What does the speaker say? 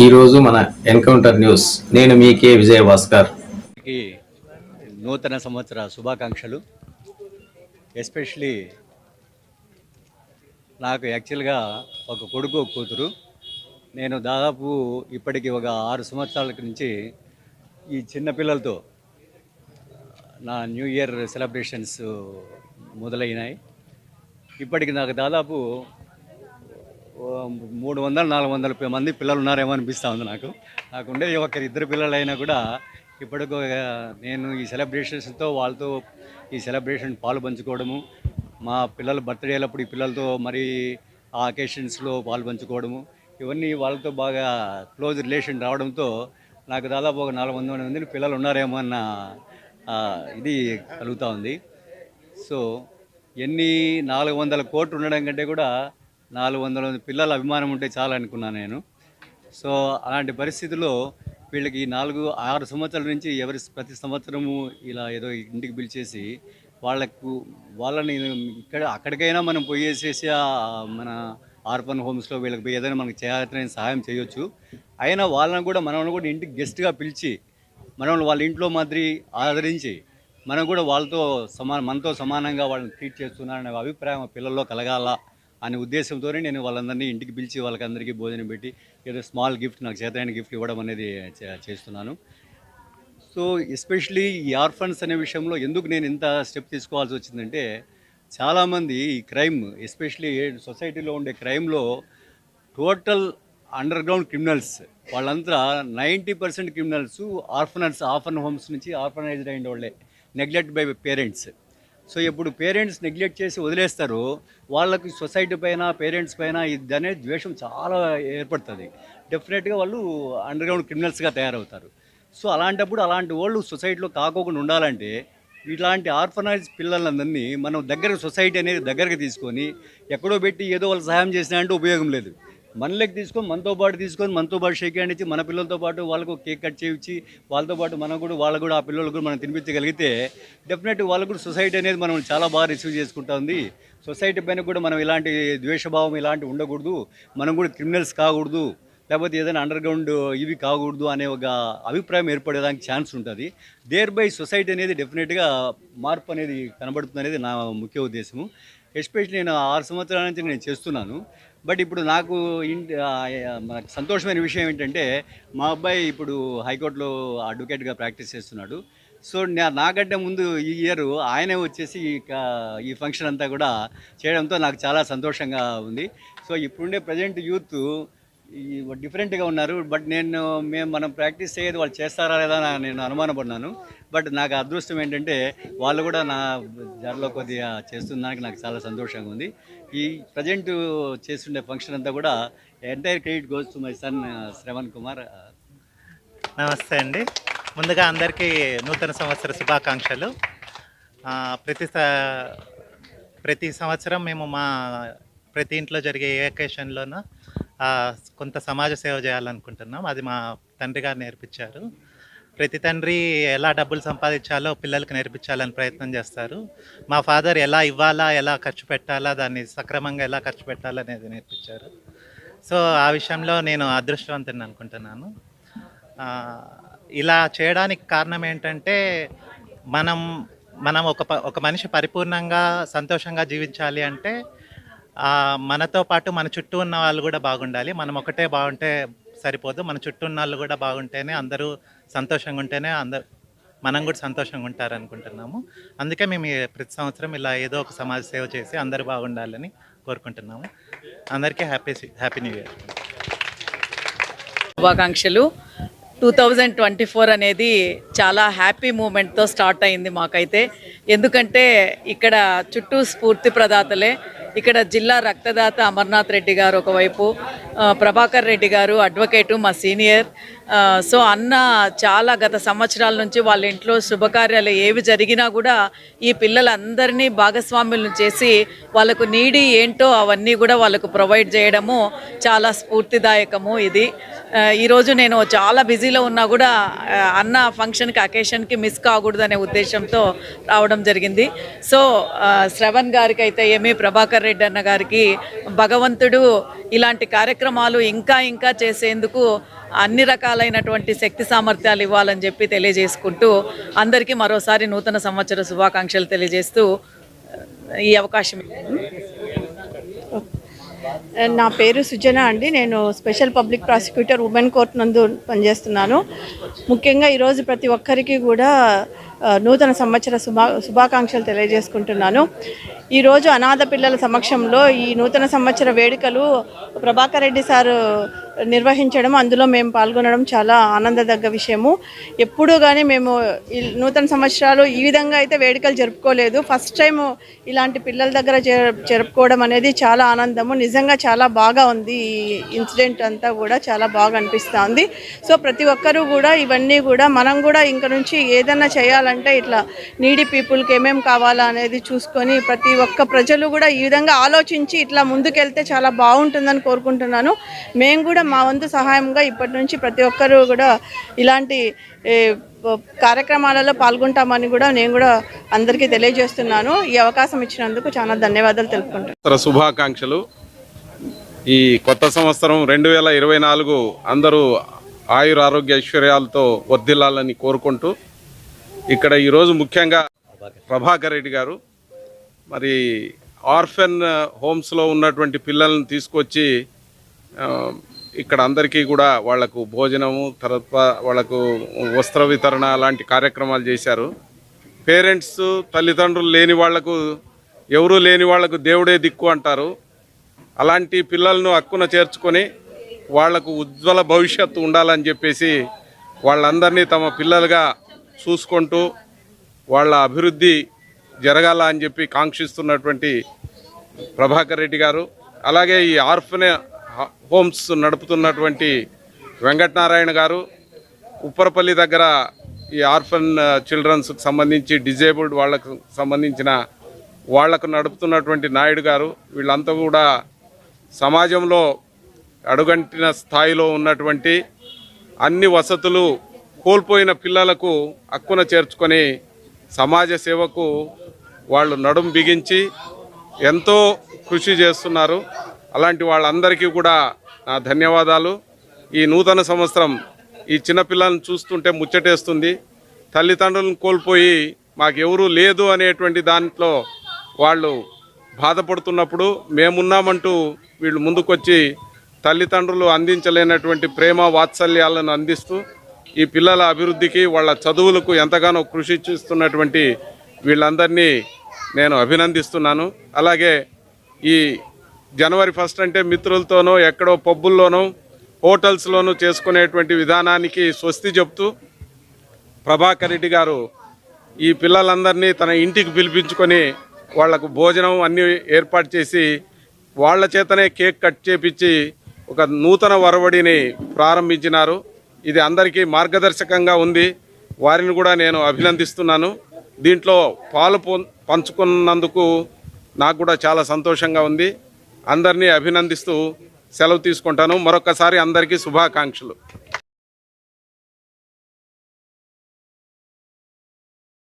ఈరోజు మన encounter news. నేను మీ కే విజయభాస్కర్. నూతన సంవత్సర శుభాకాంక్షలు. ఎస్పెషలీ నాకు యాక్చువల్గా ఒక కొడుకు ఒక కూతురు. నేను దాదాపు ఇప్పటికి ఒక 6 సంవత్సరాల నుంచి ఈ చిన్నపిల్లలతో నా న్యూ ఇయర్ సెలబ్రేషన్స్ మొదలైనాయి. ఇప్పటికి నాకు దాదాపు 300-400 మంది పిల్లలు ఉన్నారేమో అనిపిస్తూ ఉంది. నాకు ఉండేది ఇద్దరు పిల్లలు అయినా కూడా ఇప్పటికి నేను ఈ సెలబ్రేషన్స్తో వాళ్ళతో ఈ సెలబ్రేషన్ పాలు పంచుకోవడము, మా పిల్లల బర్త్డేలప్పుడు ఈ పిల్లలతో మరి ఆ అకేషన్స్లో పాలు పంచుకోవడము, ఇవన్నీ వాళ్ళతో బాగా క్లోజ్ రిలేషన్ రావడంతో నాకు దాదాపు ఒక 400 మంది పిల్లలు ఉన్నారేమో అన్న ఇది కలుగుతూ ఉంది. సో ఎన్ని 400 కోట్లు ఉండడం కంటే కూడా 400 పిల్లల అభిమానం ఉంటే చాలా అనుకున్నాను నేను. సో అలాంటి పరిస్థితుల్లో వీళ్ళకి 4-6 సంవత్సరాల నుంచి ప్రతి సంవత్సరము ఇలా ఏదో ఇంటికి పిలిచేసి వాళ్ళని అక్కడికైనా మనం పోయేసేసి మన ఆర్ఫన్ హోమ్స్లో వీళ్ళకి పోయి ఏదైనా మనకి చేయాలని సహాయం చేయొచ్చు. అయినా వాళ్ళని కూడా మనల్ని కూడా ఇంటికి గెస్ట్గా పిలిచి మనల్ని వాళ్ళ ఇంట్లో మాదిరి ఆదరించి మనం కూడా మనతో సమానంగా వాళ్ళని ట్రీట్ చేస్తున్నారనే అభిప్రాయం పిల్లల్లో కలగాల అనే ఉద్దేశంతోనే నేను వాళ్ళందరినీ ఇంటికి పిలిచి వాళ్ళకందరికీ భోజనం పెట్టి ఏదో స్మాల్ గిఫ్ట్, నాకు చేతైన గిఫ్ట్ ఇవ్వడం అనేది చేస్తున్నాను. సో ఎస్పెషలీ ఈ ఆర్ఫన్స్ అనే విషయంలో ఎందుకు నేను ఇంత స్టెప్ తీసుకోవాల్సి వచ్చిందంటే, చాలామంది ఈ క్రైమ్, ఎస్పెషలీ సొసైటీలో ఉండే క్రైమ్లో టోటల్ అండర్ గ్రౌండ్ క్రిమినల్స్ వాళ్ళంతా 90% క్రిమినల్స్ ఆర్ఫన్ హోమ్స్ నుంచి ఆర్ఫనైజ్డ్ అయిన వాళ్ళే, నెగ్లెక్ట్ బై పేరెంట్స్. సో ఎప్పుడు పేరెంట్స్ నెగ్లెక్ట్ చేసి వదిలేస్తారో వాళ్ళకి సొసైటీ పైన, పేరెంట్స్ పైన ఇది అనేది ద్వేషం చాలా ఏర్పడుతుంది. డెఫినెట్గా వాళ్ళు అండర్ గ్రౌండ్ క్రిమినల్స్గా తయారవుతారు. సో అలాంటప్పుడు అలాంటి వాళ్ళు సొసైటీలో కాకోకుండా ఉండాలంటే ఇట్లాంటి ఆర్ఫనైజ్ పిల్లలందరినీ మనం సొసైటీ అనేది దగ్గరకు తీసుకొని ఎక్కడో పెట్టి ఏదో వాళ్ళు సహాయం చేసినా అంటే ఉపయోగం లేదు. మనలోకి తీసుకొని మనతో పాటు షేక్ హ్యాండ్ ఇచ్చి మన పిల్లలతో పాటు వాళ్ళకు కేక్ కట్ చేయించి వాళ్ళతో పాటు వాళ్ళు కూడా ఆ పిల్లలకు కూడా మనం తినిపించగలిగితే డెఫినెట్గా వాళ్ళకు కూడా సొసైటీ అనేది మనం చాలా బాగా రిసీవ్ చేసుకుంటా ఉంది. సొసైటీ పైన కూడా మనం ఇలాంటి ద్వేషభావం ఇలాంటి ఉండకూడదు, మనం కూడా క్రిమినల్స్ కాకూడదు, లేకపోతే ఏదైనా అండర్ గ్రౌండ్ ఇవి కాకూడదు అనే ఒక అభిప్రాయం ఏర్పడేదానికి ఛాన్స్ ఉంటుంది. దేర్ బై సొసైటీ అనేది డెఫినెట్గా మార్పు అనేది కనబడుతుంది అనేది నా ముఖ్య ఉద్దేశము. ఎస్పెషల్లీ నేను 6 సంవత్సరాల నుంచి నేను చేస్తున్నాను. బట్ ఇప్పుడు నాకు సంతోషమైన విషయం ఏంటంటే, మా అబ్బాయి ఇప్పుడు హైకోర్టులో అడ్వకేట్గా ప్రాక్టీస్ చేస్తున్నాడు. సో నాకంటే ముందు ఈ ఇయర్ ఆయనే వచ్చేసి ఈ ఫంక్షన్ అంతా కూడా చేయడంతో నాకు చాలా సంతోషంగా ఉంది. సో ఇప్పుడుండే ప్రజెంట్ యూత్ డిఫరెంట్గా ఉన్నారు. బట్ మనం ప్రాక్టీస్ చేయదు వాళ్ళు చేస్తారా లేదా నేను అనుమానపడినాను. బట్ నాకు అదృష్టం ఏంటంటే వాళ్ళు కూడా నా దారిలో కొద్దిగా చేస్తున్నందుకు నాకు చాలా సంతోషంగా ఉంది. ఈ ప్రజెంట్ చేస్తుండే ఫంక్షన్ అంతా కూడా entire credit goes to my son Shravan Kumar. నమస్తే అండి. ముందుగా అందరికీ నూతన సంవత్సర శుభాకాంక్షలు. ప్రతి సంవత్సరం మేము ప్రతి ఇంట్లో జరిగే ఏ అకేషన్లోనూ కొంత సమాజ సేవ చేయాలనుకుంటున్నాం. అది మా తండ్రి గారు నేర్పించారు. ప్రతి తండ్రి ఎలా డబ్బులు సంపాదించాలో పిల్లలకు నేర్పించాలని ప్రయత్నం చేస్తారు. మా ఫాదర్ ఎలా ఇవ్వాలా, ఎలా ఖర్చు పెట్టాలా, దాన్ని సక్రమంగా ఎలా ఖర్చు పెట్టాలనేది నేర్పించారు. సో ఆ విషయంలో నేను అదృష్టవంతుని అనుకుంటున్నాను. ఇలా చేయడానికి కారణం ఏంటంటే, మనం ఒక మనిషి పరిపూర్ణంగా సంతోషంగా జీవించాలి అంటే మనతో పాటు మన చుట్టూ ఉన్న వాళ్ళు కూడా బాగుండాలి. మనం ఒకటే బాగుంటే సరిపోదు, మన చుట్టూ ఉన్న వాళ్ళు కూడా బాగుంటేనే, అందరూ సంతోషంగా ఉంటేనే మనం కూడా సంతోషంగా ఉంటారనుకుంటున్నాము. అందుకే మేము ప్రతి సంవత్సరం ఇలా ఏదో ఒక సమాజ సేవ చేసి అందరూ బాగుండాలని కోరుకుంటున్నాము. అందరికీ హ్యాపీ న్యూ ఇయర్ శుభాకాంక్షలు. 2024 అనేది చాలా హ్యాపీ మూమెంట్తో స్టార్ట్ అయింది మాకైతే. ఎందుకంటే ఇక్కడ చుట్టూ స్ఫూర్తి ప్రదాతలే. ఇక్కడ జిల్లా రక్తదాత అమర్నాథ్ రెడ్డి గారు ఒకవైపు, ప్రభాకర్ రెడ్డి గారు అడ్వకేటు మా సీనియర్. సో అన్న చాలా గత సంవత్సరాల నుంచి వాళ్ళ ఇంట్లో శుభకార్యాలు ఏవి జరిగినా కూడా ఈ పిల్లలందరినీ భాగస్వాములను చేసి వాళ్ళకు నీడి ఏంటో అవన్నీ కూడా వాళ్ళకు ప్రొవైడ్ చేయడము చాలా స్ఫూర్తిదాయకము. ఇది ఈరోజు నేను చాలా బిజీలో ఉన్నా కూడా అన్న ఫంక్షన్కి అకేషన్కి మిస్ కాకూడదు అనే ఉద్దేశంతో రావడం జరిగింది. సో శ్రవణ్ గారికి అయితే ప్రభాకర్ ప్రభాకర్ రెడ్డి అన్న గారికి భగవంతుడు ఇలాంటి కార్యక్రమాలు ఇంకా ఇంకా చేసేందుకు అన్ని రకాలైనటువంటి శక్తి సామర్థ్యాలు ఇవ్వాలని చెప్పి తెలియజేసుకుంటూ అందరికీ మరోసారి నూతన సంవత్సర శుభాకాంక్షలు తెలియజేస్తూ ఈ అవకాశం. నా పేరు సుజన అండి. నేను special public prosecutor women court నందు పనిచేస్తున్నాను. ముఖ్యంగా ఈరోజు ప్రతి ఒక్కరికి కూడా నూతన సంవత్సర శుభాకాంక్షలు తెలియజేసుకుంటున్నాను. ఈరోజు అనాథ పిల్లల సమక్షంలో ఈ నూతన సంవత్సర వేడుకలు ప్రభాకర్ రెడ్డి సార్ నిర్వహించడం, అందులో మేము పాల్గొనడం చాలా ఆనందదగ్గ విషయము. ఎప్పుడూ కానీ మేము ఈ నూతన సంవత్సరాలు ఈ విధంగా అయితే వేడుకలు జరుపుకోలేదు. ఫస్ట్ టైం ఇలాంటి పిల్లల దగ్గర జరుపుకోవడం అనేది చాలా ఆనందము. నిజంగా చాలా బాగా ఉంది. ఈ ఇన్సిడెంట్ అంతా కూడా చాలా బాగా అనిపిస్తుంది. సో ప్రతి ఒక్కరూ కూడా ఇవన్నీ కూడా మనం కూడా ఇంక నుంచి ఏదైనా చేయాలంటే ఇట్లా నీడీ పీపుల్కి ఏమేమి కావాలా అనేది చూసుకొని ప్రతి ఒక్క ప్రజలు కూడా ఈ విధంగా ఆలోచించి ఇట్లా ముందుకెళ్తే చాలా బాగుంటుందని కోరుకుంటున్నాను. మేము కూడా మా వంతు సహాయంగా ఇప్పటి నుంచి ప్రతి ఒక్కరూ కూడా ఇలాంటి కార్యక్రమాలలో పాల్గొంటామని కూడా నేను కూడా అందరికీ తెలియజేస్తున్నాను. ఈ అవకాశం ఇచ్చినందుకు చాలా ధన్యవాదాలు తెలుపుకుంటున్నాను. శుభాకాంక్షలు. ఈ కొత్త సంవత్సరం 2024 అందరూ ఆయుర ఆరోగ్య ఐశ్వర్యాలతో వర్ధిల్లాలని కోరుకుంటూ, ఇక్కడ ఈరోజు ముఖ్యంగా ప్రభాకర్ రెడ్డి గారు మరి ఆర్ఫెన్ హోమ్స్లో ఉన్నటువంటి పిల్లల్ని తీసుకొచ్చి ఇక్కడ అందరికీ కూడా వాళ్లకు భోజనము, తర్వాత వాళ్లకు వస్త్ర వితరణ లాంటి కార్యక్రమాలు చేశారు. పేరెంట్స్, తల్లిదండ్రులు లేని వాళ్లకు, ఎవరూ లేని వాళ్లకు దేవుడే దిక్కు అంటారు. అలాంటి పిల్లలను హక్కున చేర్చుకొని వాళ్లకు ఉజ్వల భవిష్యత్తు ఉండాలని చెప్పేసి వాళ్ళందరినీ తమ పిల్లలుగా చూసుకుంటూ వాళ్ళ అభివృద్ధి జరగాల అని చెప్పి కాంక్షిస్తున్నటువంటి ప్రభాకర్ రెడ్డి గారు, అలాగే ఈ ఆర్ఫన్ హోమ్స్ నడుపుతున్నటువంటి వెంకటనారాయణ గారు, ఉప్పరపల్లి దగ్గర ఈ ఆర్ఫన్ చిల్డ్రన్స్కి సంబంధించి డిజేబుల్డ్ వాళ్ళకు సంబంధించిన వాళ్లకు నడుపుతున్నటువంటి నాయుడు గారు, వీళ్ళంతా కూడా సమాజంలో అడుగంటిన స్థాయిలో ఉన్నటువంటి అన్ని వసతులు కోల్పోయిన పిల్లలకు హక్కున చేర్చుకొని సమాజ సేవకు వాళ్ళు నడుం బిగించి ఎంతో కృషి చేస్తున్నారు. అలాంటి వాళ్ళందరికీ కూడా నా ధన్యవాదాలు. ఈ నూతన సంవత్సరం ఈ చిన్నపిల్లలను చూస్తుంటే ముచ్చటేస్తుంది. తల్లిదండ్రులను కోల్పోయి మాకెవరూ లేదు అనేటువంటి దాంట్లో వాళ్ళు బాధపడుతున్నప్పుడు మేమున్నామంటూ వీళ్ళు ముందుకొచ్చి తల్లిదండ్రులు అందించలేనటువంటి ప్రేమ వాత్సల్యాలను అందిస్తూ ఈ పిల్లల అభివృద్ధికి, వాళ్ళ చదువులకు ఎంతగానో కృషి చేస్తున్నటువంటి వీళ్ళందరినీ నేను అభినందిస్తున్నాను. అలాగే ఈ జనవరి 1 అంటే మిత్రులతోనో ఎక్కడో పబ్బుల్లోనో హోటల్స్లోనూ చేసుకునేటువంటి విధానానికి స్వస్తి చెప్తూ ప్రభాకర్ రెడ్డి గారు ఈ పిల్లలందరినీ తన ఇంటికి పిలిపించుకొని వాళ్లకు భోజనం అన్నీ ఏర్పాటు చేసి వాళ్ళ చేతనే కేక్ కట్ చేపించి ఒక నూతన ఒరవడిని ప్రారంభించినారు. ఇది అందరికీ మార్గదర్శకంగా ఉంది. వారిని కూడా నేను అభినందిస్తున్నాను. దీంట్లో పాలు పంచుకున్నందుకు నాకు కూడా చాలా సంతోషంగా ఉంది. అందరినీ అభినందిస్తూ సెలవు తీసుకుంటాను. మరొకసారి అందరికీ శుభాకాంక్షలు.